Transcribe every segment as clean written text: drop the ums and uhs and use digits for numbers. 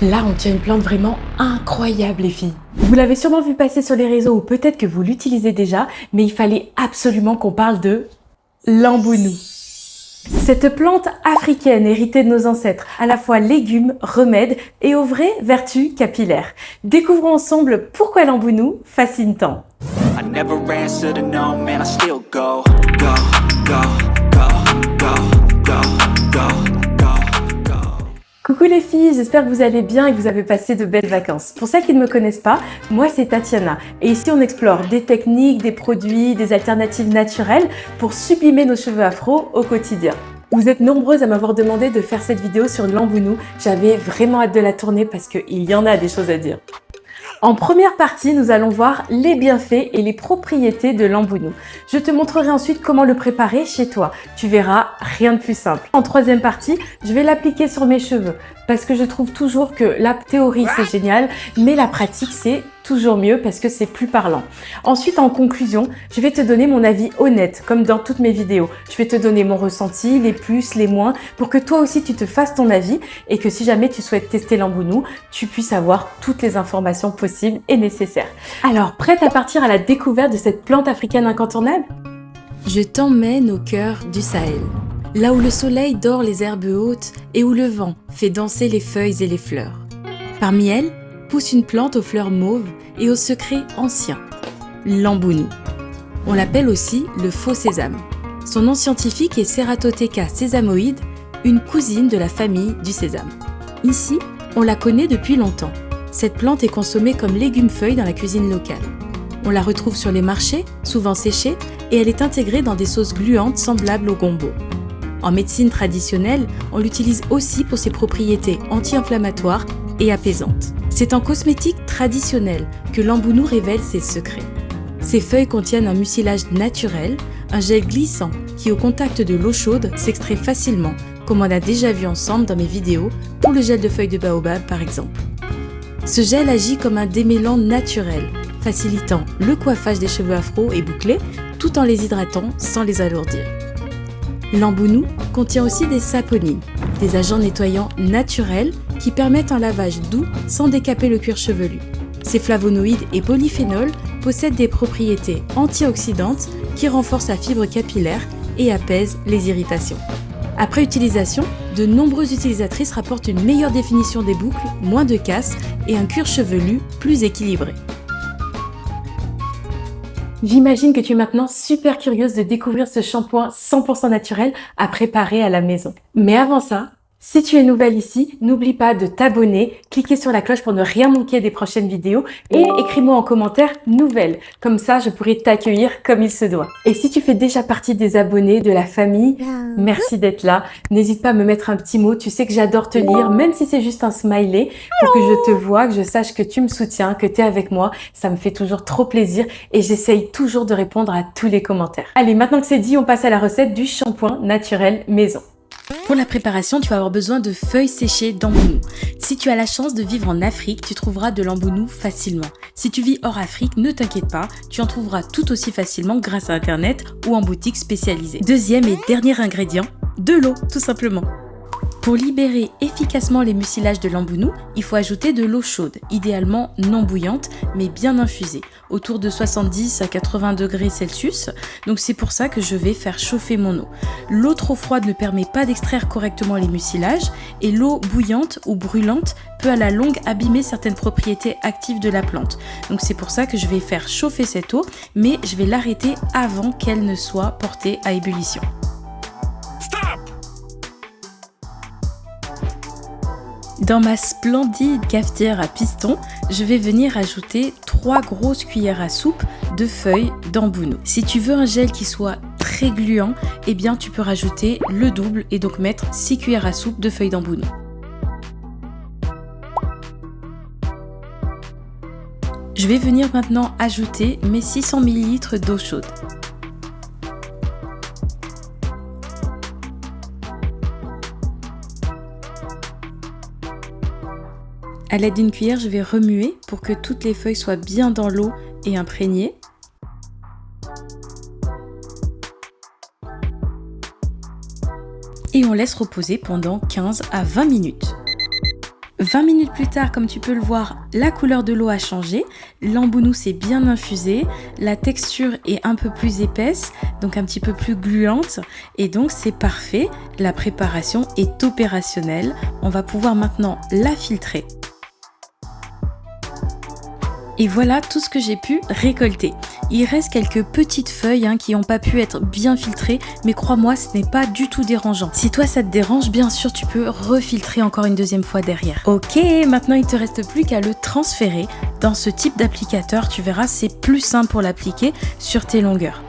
Là, on tient une plante vraiment incroyable, les filles. Vous l'avez sûrement vu passer sur les réseaux ou peut-être que vous l'utilisez déjà, mais il fallait absolument qu'on parle de l'ambounou. Cette plante africaine héritée de nos ancêtres, à la fois légume, remède et aux vraies vertus capillaires. Découvrons ensemble pourquoi l'ambounou fascine tant. I never answer to no, man, I still go, go, go, go, go, go, go, go, go. Coucou les filles, j'espère que vous allez bien et que vous avez passé de belles vacances. Pour celles qui ne me connaissent pas, moi c'est Tatiana et ici on explore des techniques, des produits, des alternatives naturelles pour sublimer nos cheveux afro au quotidien. Vous êtes nombreuses à m'avoir demandé de faire cette vidéo sur l'ambounou. J'avais vraiment hâte de la tourner parce qu'il y en a des choses à dire. En première partie, nous allons voir les bienfaits et les propriétés de l'ambounou. Je te montrerai ensuite comment le préparer chez toi. Tu verras, rien de plus simple. En troisième partie, je vais l'appliquer sur mes cheveux parce que je trouve toujours que la théorie c'est génial, mais la pratique c'est toujours mieux parce que c'est plus parlant. Ensuite, en conclusion, je vais te donner mon avis honnête, comme dans toutes mes vidéos. Je vais te donner mon ressenti, les plus, les moins, pour que toi aussi tu te fasses ton avis et que si jamais tu souhaites tester l'ambounou, tu puisses avoir toutes les informations possibles et nécessaires. Alors, prête à partir à la découverte de cette plante africaine incontournable ? Je t'emmène au cœur du Sahel, là où le soleil dore les herbes hautes et où le vent fait danser les feuilles et les fleurs. Parmi elles, pousse une plante aux fleurs mauves et aux secrets anciens, l'ambounou. On l'appelle aussi le faux sésame. Son nom scientifique est Ceratotheca sesamoide, une cousine de la famille du sésame. Ici, on la connaît depuis longtemps. Cette plante est consommée comme légume-feuille dans la cuisine locale. On la retrouve sur les marchés, souvent séchée, et elle est intégrée dans des sauces gluantes semblables au gombo. En médecine traditionnelle, on l'utilise aussi pour ses propriétés anti-inflammatoires et apaisantes. C'est en cosmétique traditionnelle que l'ambounou révèle ses secrets. Ses feuilles contiennent un mucilage naturel, un gel glissant qui au contact de l'eau chaude s'extrait facilement, comme on a déjà vu ensemble dans mes vidéos pour le gel de feuilles de baobab par exemple. Ce gel agit comme un démêlant naturel, facilitant le coiffage des cheveux afro et bouclés tout en les hydratant sans les alourdir. L'ambounou contient aussi des saponines, des agents nettoyants naturels qui permettent un lavage doux sans décaper le cuir chevelu. Ces flavonoïdes et polyphénols possèdent des propriétés antioxydantes qui renforcent la fibre capillaire et apaisent les irritations. Après utilisation, de nombreuses utilisatrices rapportent une meilleure définition des boucles, moins de casse et un cuir chevelu plus équilibré. J'imagine que tu es maintenant super curieuse de découvrir ce shampoing 100% naturel à préparer à la maison. Mais avant ça, si tu es nouvelle ici, n'oublie pas de t'abonner, cliquer sur la cloche pour ne rien manquer des prochaines vidéos et écris-moi en commentaire « Nouvelle ». Comme ça, je pourrai t'accueillir comme il se doit. Et si tu fais déjà partie des abonnés, de la famille, merci d'être là. N'hésite pas à me mettre un petit mot, tu sais que j'adore te lire, même si c'est juste un smiley, pour que je te vois, que je sache que tu me soutiens, que tu es avec moi. Ça me fait toujours trop plaisir et j'essaye toujours de répondre à tous les commentaires. Allez, maintenant que c'est dit, on passe à la recette du shampoing naturel maison. Pour la préparation, tu vas avoir besoin de feuilles séchées d'ambounou. Si tu as la chance de vivre en Afrique, tu trouveras de l'ambounou facilement. Si tu vis hors Afrique, ne t'inquiète pas, tu en trouveras tout aussi facilement grâce à Internet ou en boutique spécialisée. Deuxième et dernier ingrédient, de l'eau, tout simplement. Pour libérer efficacement les mucilages de l'ambounou, il faut ajouter de l'eau chaude, idéalement non bouillante, mais bien infusée, autour de 70 à 80 degrés Celsius. Donc c'est pour ça que je vais faire chauffer mon eau. L'eau trop froide ne permet pas d'extraire correctement les mucilages et l'eau bouillante ou brûlante peut à la longue abîmer certaines propriétés actives de la plante. Donc c'est pour ça que je vais faire chauffer cette eau, mais je vais l'arrêter avant qu'elle ne soit portée à ébullition. Dans ma splendide cafetière à piston, je vais venir ajouter 3 grosses cuillères à soupe de feuilles d'ambounou. Si tu veux un gel qui soit très gluant, eh bien tu peux rajouter le double et donc mettre 6 cuillères à soupe de feuilles d'ambounou. Je vais venir maintenant ajouter mes 600 ml d'eau chaude. À l'aide d'une cuillère, je vais remuer pour que toutes les feuilles soient bien dans l'eau et imprégnées. Et on laisse reposer pendant 15 à 20 minutes. 20 minutes plus tard, comme tu peux le voir, la couleur de l'eau a changé, l'embounou s'est bien infusé, la texture est un peu plus épaisse, donc un petit peu plus gluante, et donc c'est parfait, la préparation est opérationnelle, on va pouvoir maintenant la filtrer. Et voilà tout ce que j'ai pu récolter. Il reste quelques petites feuilles qui n'ont pas pu être bien filtrées, mais crois-moi, ce n'est pas du tout dérangeant. Si toi ça te dérange, bien sûr tu peux refiltrer encore une deuxième fois derrière. Ok, maintenant il te reste plus qu'à le transférer dans ce type d'applicateur. Tu verras, c'est plus simple pour l'appliquer sur tes longueurs.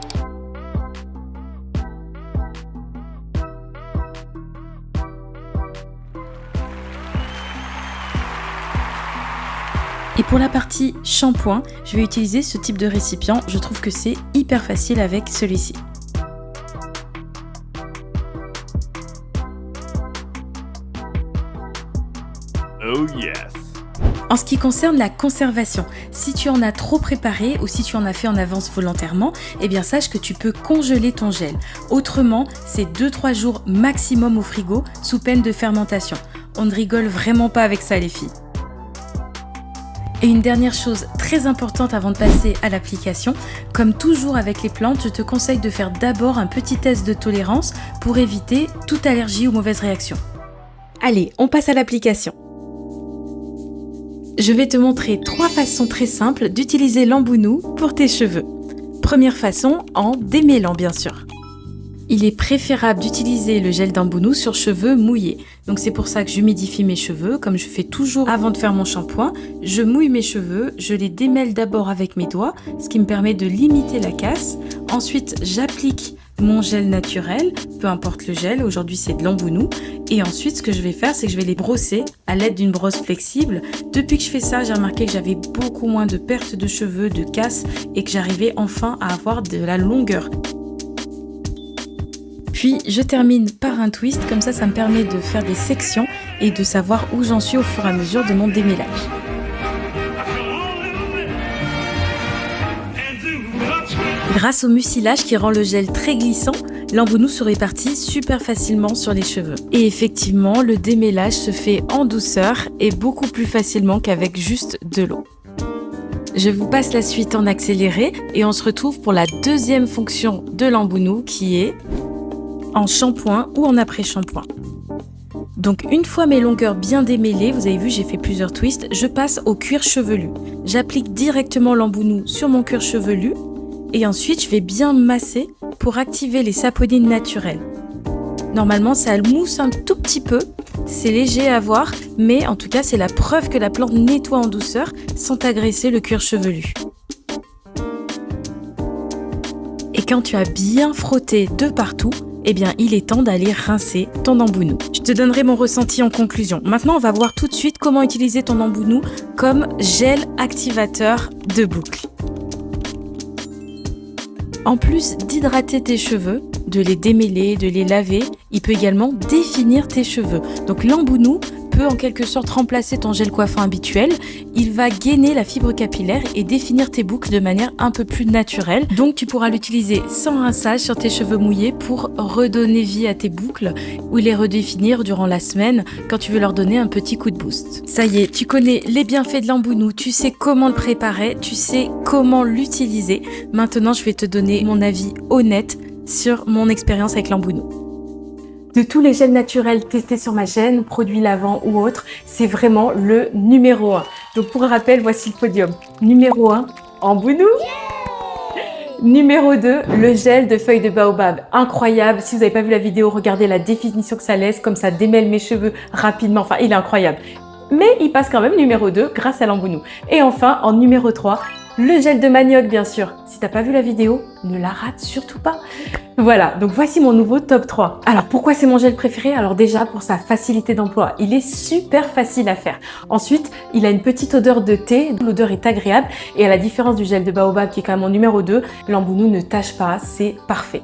Et pour la partie shampoing, je vais utiliser ce type de récipient. Je trouve que c'est hyper facile avec celui-ci. Oh yes! En ce qui concerne la conservation, si tu en as trop préparé ou si tu en as fait en avance volontairement, eh bien sache que tu peux congeler ton gel. Autrement, c'est 2-3 jours maximum au frigo sous peine de fermentation. On ne rigole vraiment pas avec ça les filles. Et une dernière chose très importante avant de passer à l'application, comme toujours avec les plantes, je te conseille de faire d'abord un petit test de tolérance pour éviter toute allergie ou mauvaise réaction. Allez, on passe à l'application. Je vais te montrer 3 façons très simples d'utiliser l'embounou pour tes cheveux. Première façon, en démêlant bien sûr. Il est préférable d'utiliser le gel d'embounou sur cheveux mouillés. Donc c'est pour ça que j'humidifie mes cheveux, comme je fais toujours avant de faire mon shampoing. Je mouille mes cheveux, je les démêle d'abord avec mes doigts, ce qui me permet de limiter la casse. Ensuite, j'applique mon gel naturel, peu importe le gel, aujourd'hui c'est de l'embounou. Et ensuite, ce que je vais faire, c'est que je vais les brosser à l'aide d'une brosse flexible. Depuis que je fais ça, j'ai remarqué que j'avais beaucoup moins de pertes de cheveux, de casse, et que j'arrivais enfin à avoir de la longueur. Puis je termine par un twist, comme ça me permet de faire des sections et de savoir où j'en suis au fur et à mesure de mon démêlage. Grâce au mucilage qui rend le gel très glissant, l'embounou se répartit super facilement sur les cheveux. Et effectivement, le démêlage se fait en douceur et beaucoup plus facilement qu'avec juste de l'eau. Je vous passe la suite en accéléré et on se retrouve pour la deuxième fonction de l'embounou qui est en shampoing ou en après-shampoing. Donc une fois mes longueurs bien démêlées, vous avez vu j'ai fait plusieurs twists, je passe au cuir chevelu. J'applique directement l'embounou sur mon cuir chevelu et ensuite je vais bien masser pour activer les saponines naturelles. Normalement ça mousse un tout petit peu, c'est léger à voir, mais en tout cas c'est la preuve que la plante nettoie en douceur sans agresser le cuir chevelu. Et quand tu as bien frotté de partout, eh bien il est temps d'aller rincer ton embounou. Je te donnerai mon ressenti en conclusion. Maintenant, on va voir tout de suite comment utiliser ton embounou comme gel activateur de boucle. En plus d'hydrater tes cheveux, de les démêler, de les laver, il peut également définir tes cheveux. Donc l'embounou peut en quelque sorte remplacer ton gel coiffant habituel. Il va gainer la fibre capillaire et définir tes boucles de manière un peu plus naturelle. Donc tu pourras l'utiliser sans rinçage sur tes cheveux mouillés pour redonner vie à tes boucles ou les redéfinir durant la semaine quand tu veux leur donner un petit coup de boost. Ça y est, tu connais les bienfaits de l'embounou, tu sais comment le préparer, tu sais comment l'utiliser. Maintenant, je vais te donner mon avis honnête sur mon expérience avec l'embounou. De tous les gels naturels testés sur ma chaîne, produits lavants ou autres, c'est vraiment le numéro 1. Donc pour rappel, voici le podium. Numéro 1, embounou. Numéro 2, le gel de feuilles de baobab. Incroyable. Si vous n'avez pas vu la vidéo, regardez la définition que ça laisse, comme ça démêle mes cheveux rapidement. Enfin, il est incroyable. Mais il passe quand même numéro 2 grâce à l'embounou. Et enfin, en numéro 3, le gel de manioc, bien sûr. Si t'as pas vu la vidéo, ne la rate surtout pas. Voilà, donc voici mon nouveau top 3. Alors pourquoi c'est mon gel préféré? Alors déjà pour sa facilité d'emploi, il est super facile à faire. Ensuite, il a une petite odeur de thé, l'odeur est agréable et à la différence du gel de baobab qui est quand même mon numéro 2, l'embounou ne tâche pas, c'est parfait.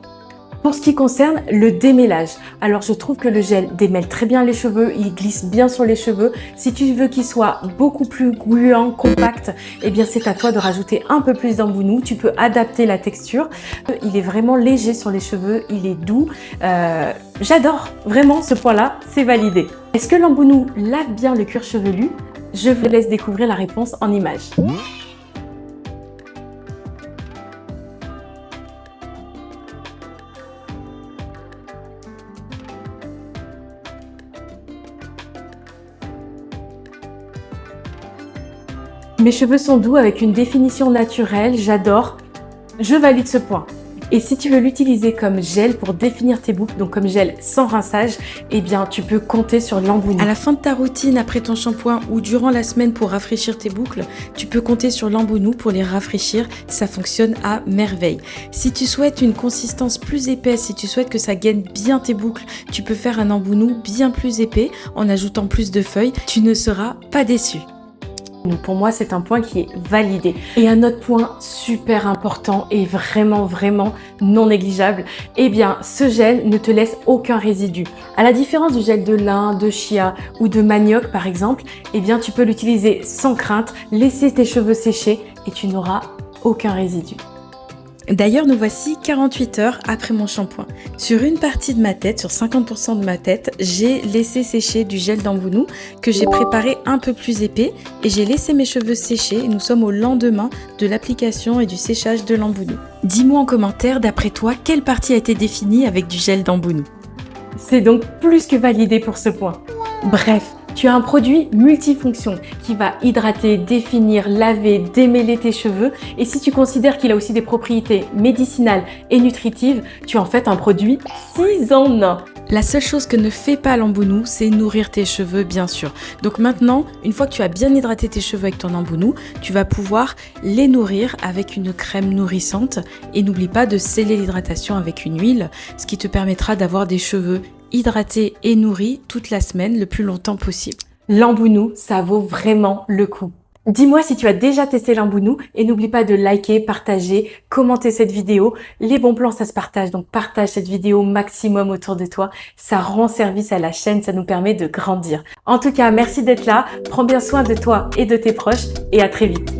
Pour ce qui concerne le démêlage, alors je trouve que le gel démêle très bien les cheveux, il glisse bien sur les cheveux. Si tu veux qu'il soit beaucoup plus gluant, compact, eh bien c'est à toi de rajouter un peu plus d'embounou. Tu peux adapter la texture. Il est vraiment léger sur les cheveux, il est doux. J'adore vraiment ce point-là, c'est validé. Est-ce que l'embounou lave bien le cuir chevelu? Je vous laisse découvrir la réponse en images. Mes cheveux sont doux avec une définition naturelle, j'adore. Je valide ce point. Et si tu veux l'utiliser comme gel pour définir tes boucles, donc comme gel sans rinçage, eh bien tu peux compter sur l'embounou. À la fin de ta routine, après ton shampoing ou durant la semaine pour rafraîchir tes boucles, tu peux compter sur l'embounou pour les rafraîchir. Ça fonctionne à merveille. Si tu souhaites une consistance plus épaisse, si tu souhaites que ça gaine bien tes boucles, tu peux faire un embounou bien plus épais en ajoutant plus de feuilles. Tu ne seras pas déçu. Donc pour moi, c'est un point qui est validé. Et un autre point super important et vraiment non négligeable, eh bien ce gel ne te laisse aucun résidu. À la différence du gel de lin, de chia ou de manioc par exemple, eh bien tu peux l'utiliser sans crainte, laisser tes cheveux sécher et tu n'auras aucun résidu. D'ailleurs, nous voici 48 heures après mon shampoing. Sur une partie de ma tête, sur 50% de ma tête, j'ai laissé sécher du gel d'embounou que j'ai préparé un peu plus épais et j'ai laissé mes cheveux sécher. Nous sommes au lendemain de l'application et du séchage de l'embounou. Dis-moi en commentaire, d'après toi, quelle partie a été définie avec du gel d'embounou? C'est donc plus que validé pour ce point. Bref. Tu as un produit multifonction qui va hydrater, définir, laver, démêler tes cheveux. Et si tu considères qu'il a aussi des propriétés médicinales et nutritives, tu as en fait un produit 6 en 1. La seule chose que ne fait pas l'embounou, c'est nourrir tes cheveux, bien sûr. Donc maintenant, une fois que tu as bien hydraté tes cheveux avec ton embounou, tu vas pouvoir les nourrir avec une crème nourrissante. Et n'oublie pas de sceller l'hydratation avec une huile, ce qui te permettra d'avoir des cheveux hydratés et nourris toute la semaine, le plus longtemps possible. L'embounou, ça vaut vraiment le coup. Dis-moi si tu as déjà testé l'embounou et n'oublie pas de liker, partager, commenter cette vidéo. Les bons plans, ça se partage, donc partage cette vidéo au maximum autour de toi. Ça rend service à la chaîne, ça nous permet de grandir. En tout cas, merci d'être là, prends bien soin de toi et de tes proches et à très vite.